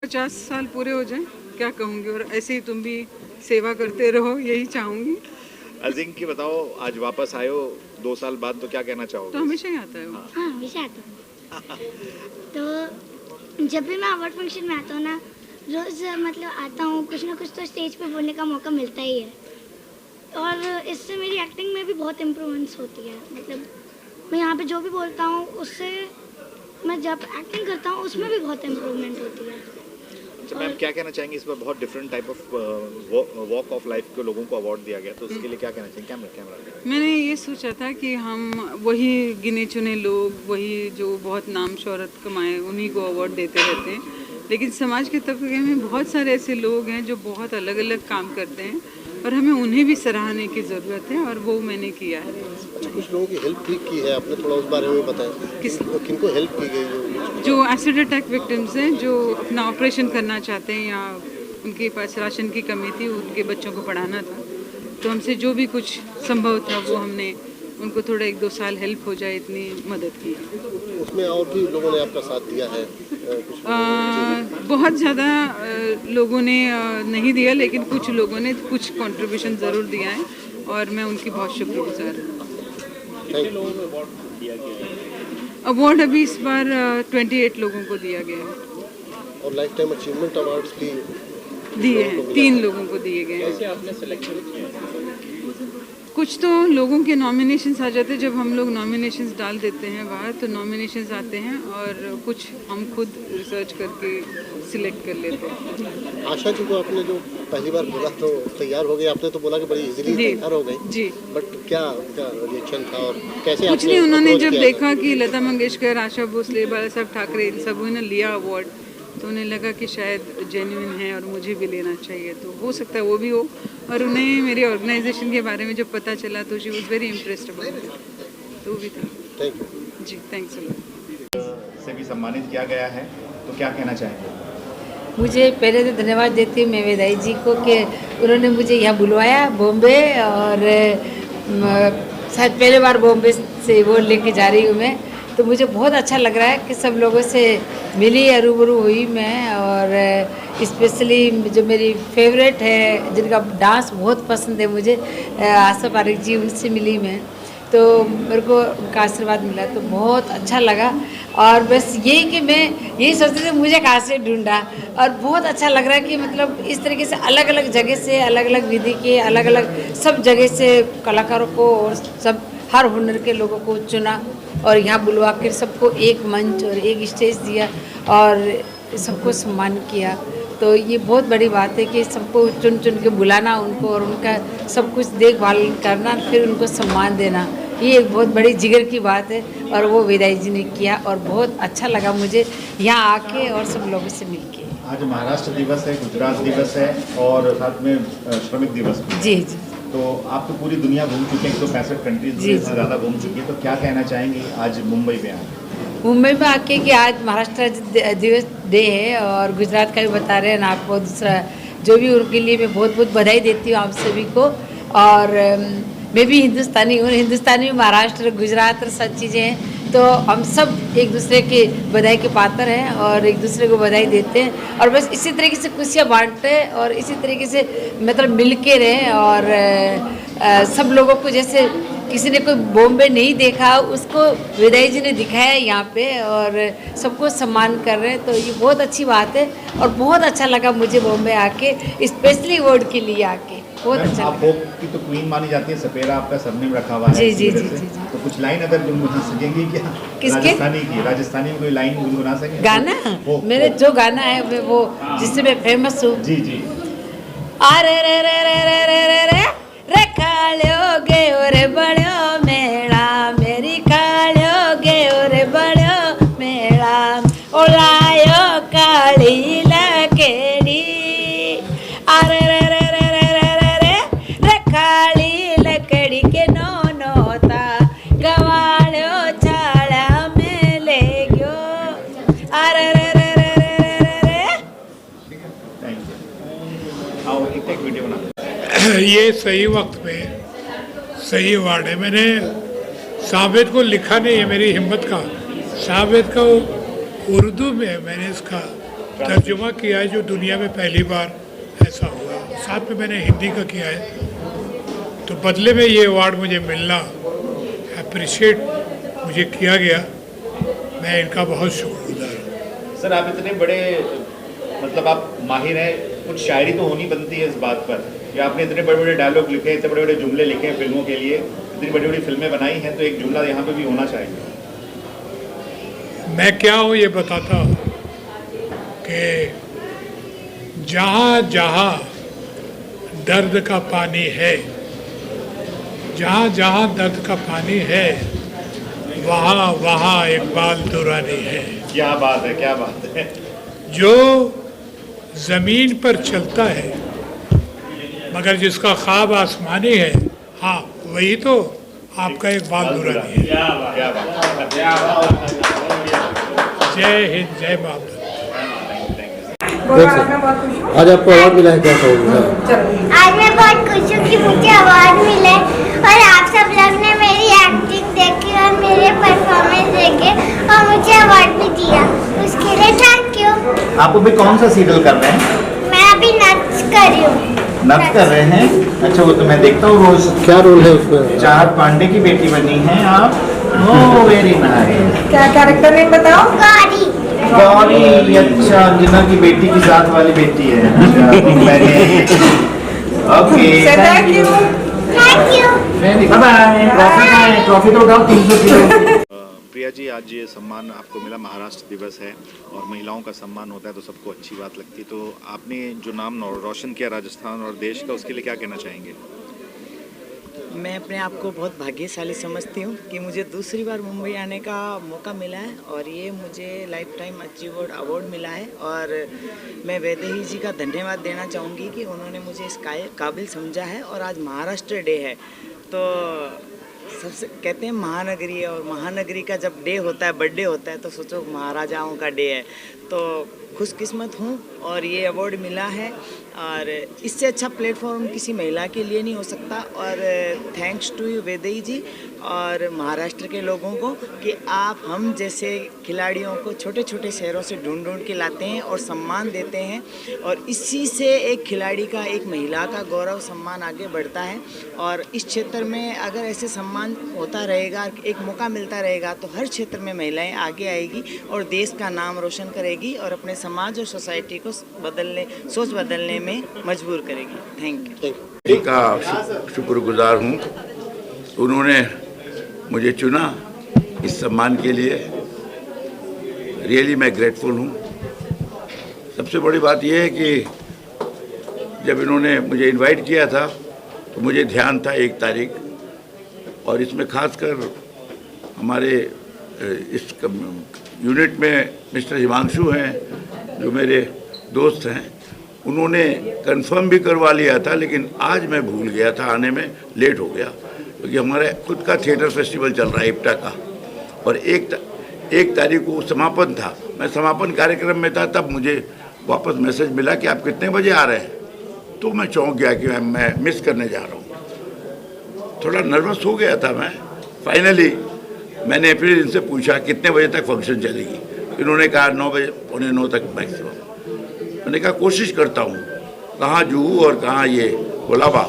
50 साल पूरे हो जाएं, क्या कहूँगी। और ऐसे ही तुम भी सेवा करते रहो, यही चाहूँगी। अजिंक की बताओ, आज वापस आए हो 2 साल बाद, तो क्या कहना चाहोगे? तो हमेशा ही आता है वो। हाँ हमेशा आता हूँ। तो जब भी मैं अवार्ड फंक्शन में आता हूँ ना, रोज़ मतलब आता हूँ, कुछ ना कुछ तो स्टेज पे बोलने का मौका मिलता ही है। और इससे मेरी एक्टिंग में भी बहुत इम्प्रूवमेंट्स होती है। मतलब मैं यहाँ पे जो भी बोलता हूँ उससे, मैं जब एक्टिंग करता हूँ उसमें भी बहुत इम्प्रूवमेंट होती है। अच्छा मैम, क्या कहना चाहेंगे? इस पर बहुत different type of walk of life के लोगों को अवार्ड दिया गया, तो उसके लिए क्या कहना चाहेंगे? कैमरा मैंने ये सोचा था कि हम वही गिने चुने लोग, वही जो बहुत नाम शोहरत कमाए, उन्हीं को अवार्ड देते रहते हैं। लेकिन समाज के तबके में बहुत सारे ऐसे लोग हैं जो बहुत अलग अलग काम करते हैं और हमें उन्हें भी सराहने की ज़रूरत है, और वो मैंने किया है। अच्छा, कुछ लोगों की हेल्प भी की है आपने, थोड़ा उस बारे में बताएं। किनको हेल्प की गई? जो एसिड अटैक विक्टिम्स हैं, जो अपना ऑपरेशन करना चाहते हैं या उनके पास राशन की कमी थी, उनके बच्चों को पढ़ाना था, तो हमसे जो भी कुछ संभव था वो हमने उनको थोड़ा 1-2 साल हेल्प हो जाए इतनी मदद की। उसमें और भी लोगों ने आपका साथ दिया है? बहुत ज़्यादा लोगों ने नहीं दिया, लेकिन कुछ लोगों ने कुछ कंट्रीब्यूशन ज़रूर दिया है और मैं उनकी बहुत शुक्रगुजार हूँ। अवार्ड अभी इस बार 28 लोगों को दिया गया है। और लाइफ टाइम अचीवमेंट अवार्ड्स भी दिए हैं, 3 लोगों को दिए गए हैं। कैसे आपने सिलेक्शन किया? कुछ तो लोगों के नॉमिनेशंस आ जाते हैं, जब हम लोग नॉमिनेशंस डाल देते हैं बाहर तो नॉमिनेशंस आते हैं, और कुछ हम खुद रिसर्च करके सिलेक्ट कर लेते हैं। आशा जी को आपने जो पहली बार बोला तो तैयार हो गए, आपने तो बोला कि बड़ी इजीली तैयार हो गई जी। बट क्या उनका रिएक्शन था और कैसे? कुछ नहीं, उन्होंने जब देखा कि लता मंगेशकर, आशा भोसले, बाला साहब ठाकरे, इन सबों ने लिया अवार्ड, तो उन्हें लगा कि शायद जेन्युइन है और मुझे भी लेना चाहिए, तो हो सकता है वो भी हो। और उन्हें मेरे ऑर्गेनाइजेशन के बारे में जब पता चला तो she was very impressed about it, तो वो भी था। Thank you ji, thanks a lot. से भी सम्मानित किया गया है, तो क्या कहना चाहेंगे? मुझे पहले तो धन्यवाद देती हूँ मैं वेदाई जी को कि उन्होंने मुझे यहाँ बुलवाया बॉम्बे, और शायद पहली बार बॉम्बे से वो लेके जा रही हूँ मैं, तो मुझे बहुत अच्छा लग रहा है कि सब लोगों से मिली, रूबरू हुई मैं। और स्पेशली जो मेरी फेवरेट है, जिनका डांस बहुत पसंद है मुझे, आशा पारेख जी, उनसे मिली मैं, तो मेरे को उनका आशीर्वाद मिला तो बहुत अच्छा लगा। और बस यही कि मैं यही सोचती थी मुझे कहाँ से ढूंढा, और बहुत अच्छा लग रहा है कि मतलब इस तरीके से अलग अलग जगह से, अलग अलग विधि के, अलग अलग सब जगह से कलाकारों को और सब हर हुनर के लोगों को चुना और यहाँ बुलवा कर सबको एक मंच और एक स्टेज दिया और सबको सम्मान किया। तो ये बहुत बड़ी बात है कि सबको चुन चुन के बुलाना उनको, और उनका सब कुछ देखभाल करना, फिर उनको सम्मान देना, ये एक बहुत बड़ी जिगर की बात है, और वो वेदाई जी ने किया और बहुत अच्छा लगा मुझे यहाँ आके और सब लोगों से मिलके। आज महाराष्ट्र दिवस है, गुजरात दिवस है और साथ में श्रमिक दिवस भी। जी जी। तो आप तो पूरी दुनिया घूम चुके हैं, 165 कंट्रीज से ज़्यादा घूम चुकी है, तो क्या कहना चाहेंगी आज मुंबई में आए? मुंबई में आके कि आज महाराष्ट्र दिवस डे है, और गुजरात का भी बता रहे हैं ना आपको, दूसरा जो भी उनके लिए मैं बहुत बहुत बधाई देती हूँ आप सभी को। और मैं भी हिंदुस्तानी हूँ, हिंदुस्तानी महाराष्ट्र गुजरात सब चीज़ें हैं, तो हम सब एक दूसरे के बधाई के पात्र हैं और एक दूसरे को बधाई देते हैं, और बस इसी तरीके से खुशियाँ बांटते हैं और इसी तरीके से मतलब मिल के रहें। और सब लोगों को, जैसे किसी ने कोई बॉम्बे नहीं देखा उसको वेदाई जी ने दिखाया यहाँ पे, और सबको सम्मान कर रहे हैं, तो ये बहुत अच्छी बात है और बहुत अच्छा लगा मुझे बॉम्बे आके, स्पेशली अवार्ड के लिए आके बहुत अच्छा आप लगा। की तो क्वीन मानी जाती है, सपेरा आपका सरनेम रखा हुआ है। जी जी जी जी। जी। तो कुछ लाइन अगर गुनगुना सकेंगी क्या? किसके? राजस्थानी में कोई लाइन गुनगुना सकेंगे? गाना मेरे जो गाना है वो जिससे मैं फेमस हूँ। जी जी। अरे रे रे रे रे रे रे रे रे कालियो गे रे बड़ो मेला, मेरी कालियो गे रे बड़ो मेला, ओलायो काली लकेड़ी, अरे रे रे रे रे रे रे रे रे काली लकड़ी के नो नोता गवाड़ो चाड़ा में ले गयो, अरे रे रे रे रे रे रे। Thank you. आओ एक वीडियो बना। ये सही वक्त पे सही अवार्ड है। मैंने साबित को लिखा नहीं है, मेरी हिम्मत का, साबित का उर्दू में मैंने इसका तर्जुमा किया है जो दुनिया में पहली बार ऐसा हुआ। साथ में मैंने हिंदी का किया है, तो बदले में ये अवार्ड मुझे मिलना, अप्रिशिएट मुझे किया गया, मैं इनका बहुत शुक्रगुजार हूँ। सर आप इतने बड़े मतलब आप माहिर हैं, कुछ शायरी तो होनी बनती है इस बात पर कि आपने इतने बड़े बड़े डायलॉग लिखे, इतने बड़े बड़े जुमले लिखे हैं फिल्मों के लिए, इतनी बड़ी बड़ी फिल्में बनाई हैं, तो एक जुमला यहाँ पे भी होना चाहिए। मैं क्या हूँ ये बताता हूँ कि जहाँ जहाँ दर्द का पानी है, जहाँ जहाँ दर्द का पानी है, वहाँ वहाँ इकबाल दुरानी है। क्या बात है, क्या बात है। जो ज़मीन पर चलता है मगर जिसका ख्वाब आसमानी है, हाँ वही तो आपका इकबाल दुरानी है। क्या बात, क्या बात। जय हिंद, जय भारत। आज आपको अवार्ड मिला है, क्या कहोगे? आज मैं बहुत खुश हूँ कि मुझे अवार्ड मिला है और आप सब लोग ने मेरी एक्टिंग देखी और मेरे परफॉर्मेंस देखे और मुझे अवार्ड भी दिया, उसके लिए थैंक यू। आप अभी कौन सा सीरियल कर रहे हैं? मैं अभी नाच कर रही हूँ। नाच कर रहे हैं? अच्छा, वो तो मैं देखता हूँ रोज। क्या रोल है उसमें? चाहत पांडे की बेटी बनी हैं आप। Oh very nice. क्या कैरेक्टर नेम बताओ? गौरी। गौरी, अच्छा, अंजना की बेटी की साथ वाली बेटी है। Okay, thank you. Thank you. Bye bye. Trophy तो उठाओ 300 किलो। प्रिया जी, आज ये सम्मान आपको मिला, महाराष्ट्र दिवस है और महिलाओं का सम्मान होता है तो सबको अच्छी बात लगती है, तो आपने जो नाम रोशन किया राजस्थान और देश का, उसके लिए क्या कहना चाहेंगे? मैं अपने आप को बहुत भाग्यशाली समझती हूँ कि मुझे दूसरी बार मुंबई आने का मौका मिला है और ये मुझे लाइफ टाइम अचीवर्ड अवार्ड मिला है। और मैं वैदेही जी का धन्यवाद देना चाहूँगी कि उन्होंने मुझे इस काबिल समझा है। और आज महाराष्ट्र डे है, तो सबसे कहते हैं महानगरी है, और महानगरी का जब डे होता है, बर्थडे होता है, तो सोचो महाराजाओं का डे है, तो खुशकिस्मत हूँ और ये अवार्ड मिला है। और इससे अच्छा प्लेटफॉर्म किसी महिला के लिए नहीं हो सकता। और थैंक्स टू यू वैदेही जी और महाराष्ट्र के लोगों को कि आप हम जैसे खिलाड़ियों को छोटे छोटे शहरों से ढूंढ के लाते हैं और सम्मान देते हैं, और इसी से एक खिलाड़ी का, एक महिला का गौरव सम्मान आगे बढ़ता है। और इस क्षेत्र में अगर ऐसे सम्मान होता रहेगा, एक मौका मिलता रहेगा, तो हर क्षेत्र में महिलाएं आगे आएगी और देश का नाम रोशन करेगी और अपने समाज और सोसाइटी को सोच बदलने में मजबूर करेगी। Thank you. का शुक्रगुजार हूँ, उन्होंने मुझे चुना इस सम्मान के लिए। रियली मैं ग्रेटफुल हूँ। सबसे बड़ी बात यह है कि जब इन्होंने मुझे इनवाइट किया था तो मुझे ध्यान था 1 तारीख, और इसमें खासकर हमारे इस यूनिट में मिस्टर हिमांशु हैं जो मेरे दोस्त हैं, उन्होंने कंफर्म भी करवा लिया था, लेकिन आज मैं भूल गया था आने में, लेट हो गया, क्योंकि हमारे खुद का थिएटर फेस्टिवल चल रहा है इप्टा का, और एक तारीख को समापन था। मैं समापन कार्यक्रम में था, तब मुझे वापस मैसेज मिला कि आप कितने बजे आ रहे हैं, तो मैं चौंक गया कि मैं मिस करने जा रहा हूँ। थोड़ा नर्वस हो गया था मैं। फाइनली मैंने फिर इनसे पूछा कितने बजे तक फंक्शन चलेगी, इन्होंने कहा 9 बजे, 8:45 तक मैक्सिमम। मैंने कहा कोशिश करता हूँ, कहाँ जूहू और कहाँ ये Colaba,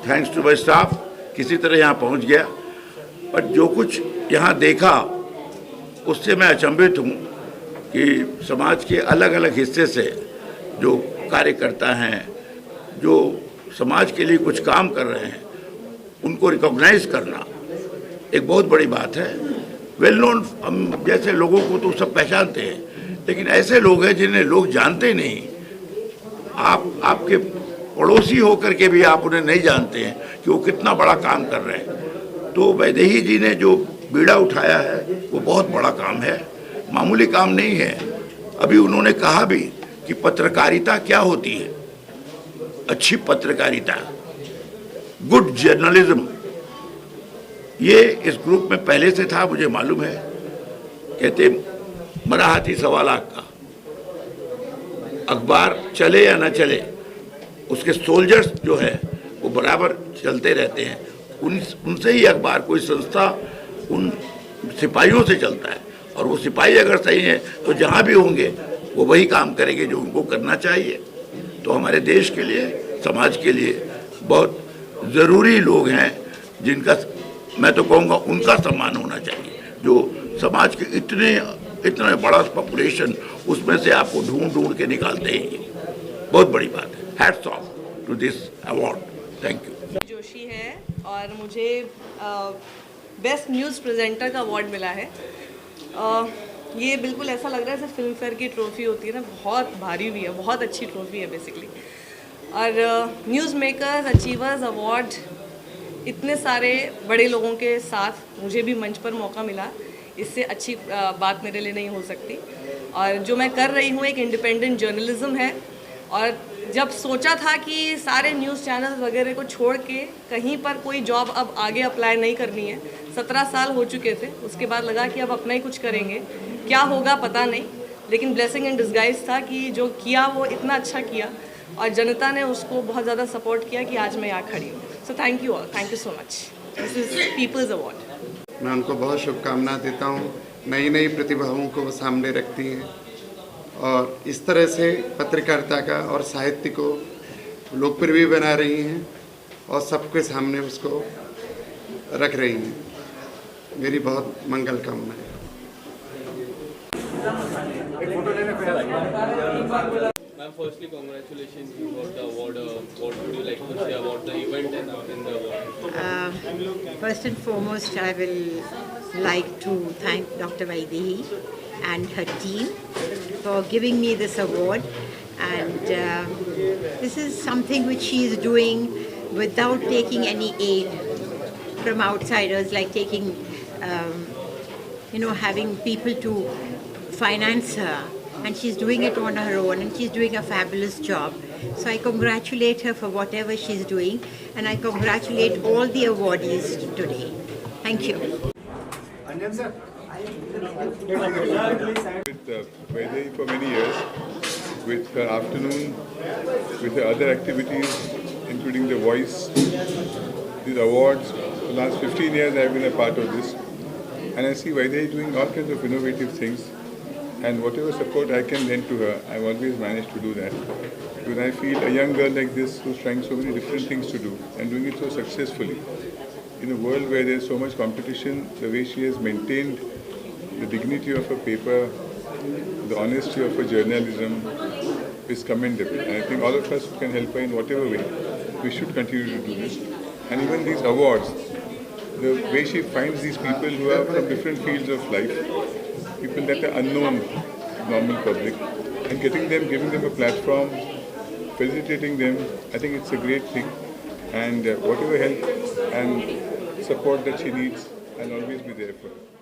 thanks to my staff किसी तरह यहाँ पहुँच गया। बट जो कुछ यहाँ देखा उससे मैं अचंभित हूँ कि समाज के अलग अलग हिस्से से जो कार्यकर्ता हैं, जो समाज के लिए कुछ काम कर रहे हैं, उनको रिकॉग्नाइज करना एक बहुत बड़ी बात है। वेल नोन हम जैसे लोगों को तो सब पहचानते हैं, लेकिन ऐसे लोग हैं जिन्हें लोग जानते नहीं। आपके पड़ोसी होकर के भी आप उन्हें नहीं जानते हैं कि वो कितना बड़ा काम कर रहे हैं। तो वैदेही जी ने जो बीड़ा उठाया है वो बहुत बड़ा काम है, मामूली काम नहीं है। अभी उन्होंने कहा भी कि पत्रकारिता क्या होती है, अच्छी पत्रकारिता, गुड जर्नलिज्म, ये इस ग्रुप में पहले से था, मुझे मालूम है। कहते मरा हाथी 1.25 लाख का, अखबार चले या न चले, उसके सोल्जर्स जो है वो बराबर चलते रहते हैं, उनसे ही अखबार, कोई संस्था उन सिपाहियों से चलता है, और वो सिपाही अगर सही है तो जहाँ भी होंगे वो वही काम करेंगे जो उनको करना चाहिए। तो हमारे देश के लिए, समाज के लिए बहुत ज़रूरी लोग हैं जिनका मैं तो कहूँगा उनका सम्मान होना चाहिए, जो समाज के इतना बड़ा पॉपुलेशन उसमें से आपको ढूंढ के निकालते हैं। बहुत बड़ी बात है। Hats off to this award. Thank you. Joshi है और मुझे बेस्ट न्यूज़ प्रेजेंटर का अवार्ड मिला है। ये बिल्कुल ऐसा लग रहा है जैसे फिल्म फेयर की ट्रॉफी होती है ना, बहुत भारी भी है, बहुत अच्छी ट्रॉफी है बेसिकली। और न्यूज़ मेकर्स अचीवर्स अवार्ड, इतने सारे बड़े लोगों के साथ मुझे भी मंच पर मौका मिला, इससे अच्छी बात मेरे लिए नहीं हो सकती। और जो मैं कर रही हूँ एक इंडिपेंडेंट जर्नलिज्म है, और जब सोचा था कि सारे न्यूज़ चैनल वगैरह को छोड़ के कहीं पर कोई जॉब अब आगे अप्लाई नहीं करनी है, 17 साल हो चुके थे, उसके बाद लगा कि अब अपना ही कुछ करेंगे, क्या होगा पता नहीं, लेकिन ब्लेसिंग इन डिस्गाइज था कि जो किया वो इतना अच्छा किया और जनता ने उसको बहुत ज़्यादा सपोर्ट किया कि आज मैं यहाँ खड़ी हूँ। So thank you all, thank you so much. This is people's award. मैं उनको बहुत शुभकामनाएं देता हूँ। नई नई प्रतिभाओं को वो सामने रखती हैं और इस तरह से पत्रकारिता का और साहित्य को लोकप्रिय बना रही हैं और सबके सामने उसको रख रही हैं। मेरी बहुत मंगल कामना है। Ma'am, firstly, congratulations, you got the award. What would you like to say about the event and the award? First and foremost, I will like to thank Dr. Vaidehi and her team for giving me this award. And this is something which she is doing without taking any aid from outsiders, like taking, having people to finance her. And she's doing it on her own, and she's doing a fabulous job. So I congratulate her for whatever she's doing, and I congratulate all the awardees today. Thank you. Anjan sir. With Vaidehi for many years, with her afternoon, with her other activities, including The Voice, these awards. For the last 15 years I have been a part of this, and I see Vaidehi doing all kinds of innovative things. And whatever support I can lend to her, I've always managed to do that. Because I feel a young girl like this who's trying so many different things to do and doing it so successfully, in a world where there's so much competition, the way she has maintained the dignity of her paper, the honesty of her journalism is commendable. And I think all of us who can help her in whatever way, we should continue to do this. And even these awards, the way she finds these people who are from different fields of life, people that are unknown to normal public, and giving them a platform, facilitating them, I think it's a great thing. And whatever help and support that she needs, I'll always be there for her.